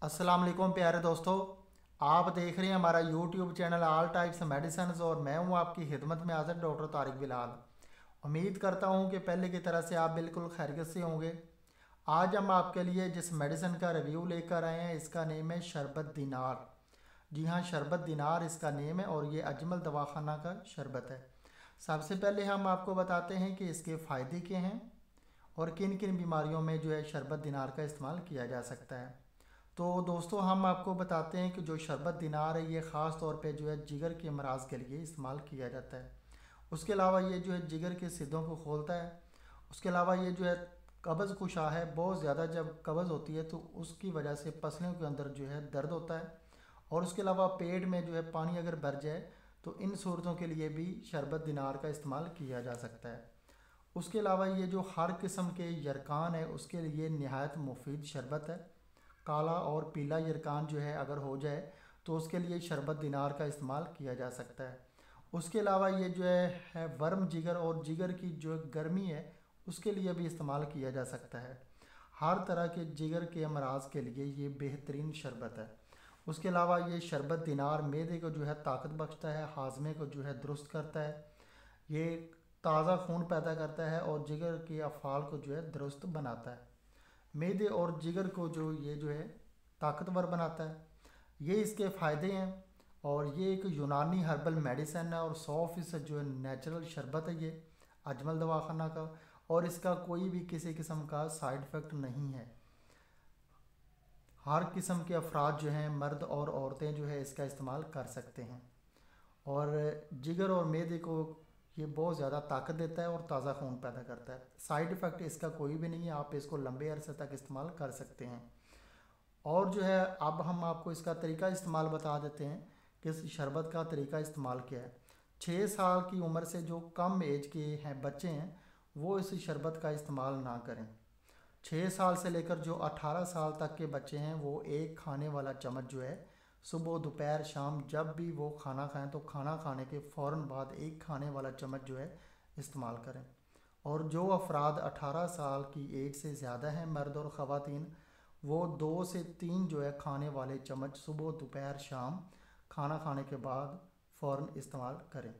अस्सलाम वालेकुम प्यारे दोस्तों। आप देख रहे हैं हमारा YouTube channel all types medicine और मैं हूं आपकी खिदमत में हाजिर डॉक्टर तारिक बिलाल। उम्मीद करता हूं कि पहले की तरह से आप बिल्कुल खैरियत से होंगे। आज हम आपके लिए जिस मेडिसिन का रिव्यू लेकर आए हैं इसका नेम है शरबत दिनार। जी हाँ, शरबत दिनार इसका नेम है और ये अजमल दवाखाना का शरबत है। सबसे पहले हम आपको बताते हैं कि इसके फ़ायदे क्या हैं और किन किन बीमारियों में जो है शरबत दिनार का इस्तेमाल किया जा सकता है। तो दोस्तों हम आपको बताते हैं कि जो शरबत दिनार है ये ख़ास तौर पे जो है जिगर के अमराज के लिए इस्तेमाल किया जाता है। उसके अलावा ये जो है जिगर के सिद्धों को खोलता है। उसके अलावा ये जो है कब्ज़ कुशा है, बहुत ज़्यादा जब कब्ज़ होती है तो उसकी वजह से पसलियों के अंदर जो है दर्द होता है। और उसके अलावा पेट में जो है पानी अगर भर जाए तो इन सूरतों के लिए भी शरबत दिनार का इस्तेमाल किया जा सकता है। उसके अलावा ये जो हर किस्म के यरकान है उसके लिए नहायत मुफीद शरबत है। काला और पीला यरकान जो है अगर हो जाए तो उसके लिए शरबत दिनार का इस्तेमाल किया जा सकता है। उसके अलावा ये जो है वर्म जिगर और जिगर की जो गर्मी है उसके लिए भी इस्तेमाल किया जा सकता है। हर तरह के जिगर के अमराज के लिए ये बेहतरीन शरबत है। उसके अलावा ये शरबत दिनार मैदे को जो है ताकत बख्शता है, हाजमे को जो है दुरुस्त करता है। ये ताज़ा खून पैदा करता है और जिगर के अफ़ाल को जो है दुरुस्त बनाता है। मैदे और जिगर को जो है ताकतवर बनाता है। ये इसके फ़ायदे हैं। और ये एक यूनानी हर्बल मेडिसिन है और 100% जो है नेचुरल शरबत है ये अजमल दवाखाना का। और इसका कोई भी किसी किस्म का साइड इफ़ेक्ट नहीं है। हर किस्म के अफराद जो हैं, मर्द और औरतें जो है इसका इस्तेमाल कर सकते हैं। और जिगर और मैदे को ये बहुत ज़्यादा ताकत देता है और ताज़ा खून पैदा करता है। साइड इफ़ेक्ट इसका कोई भी नहीं है, आप इसको लंबे अरसे तक इस्तेमाल कर सकते हैं। और जो है अब हम आपको इसका तरीका इस्तेमाल बता देते हैं कि इस शरबत का तरीका इस्तेमाल क्या है। 6 साल की उम्र से जो कम एज के हैं बच्चे हैं वो इस शरबत का इस्तेमाल ना करें। 6 साल से लेकर जो 18 साल तक के बच्चे हैं वो एक खाने वाला चम्मच जो है सुबह दोपहर शाम जब भी वो खाना खाएं तो खाना खाने के फ़ौर बाद एक खाने वाला चम्मच जो है इस्तेमाल करें। और जो अफराद 18 साल की एज से ज़्यादा हैं, मर्द और ख़वातीन, वो 2 से 3 जो है खाने वाले चम्मच सुबह दोपहर शाम खाना खाने के बाद फ़ौर इस्तेमाल करें।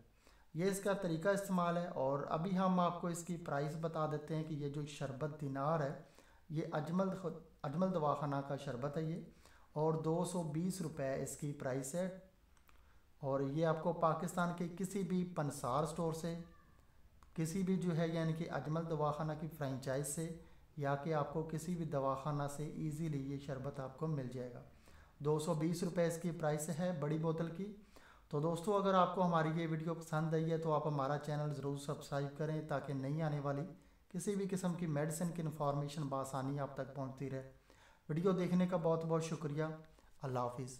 ये इसका तरीका इस्तेमाल है। और अभी हम आपको इसकी प्राइस बता देते हैं कि ये जो शरबत दिनार है ये अजमल दवाखाना का शरबत है ये। और 220 रुपये इसकी प्राइस है। और ये आपको पाकिस्तान के किसी भी पंसार स्टोर से, किसी भी जो है यानी कि अजमल दवाखाना की फ्रेंचाइज से या कि आपको किसी भी दवाखाना से इजीली ये शरबत आपको मिल जाएगा। 220 रुपये इसकी प्राइस है बड़ी बोतल की। तो दोस्तों अगर आपको हमारी ये वीडियो पसंद आई है तो आप हमारा चैनल ज़रूर सब्सक्राइब करें ताकि नई आने वाली किसी भी किस्म की मेडिसिन की इन्फॉर्मेशन बआसानी आप तक पहुंचती रहे। वीडियो देखने का बहुत बहुत शुक्रिया। अल्लाह हाफिज़।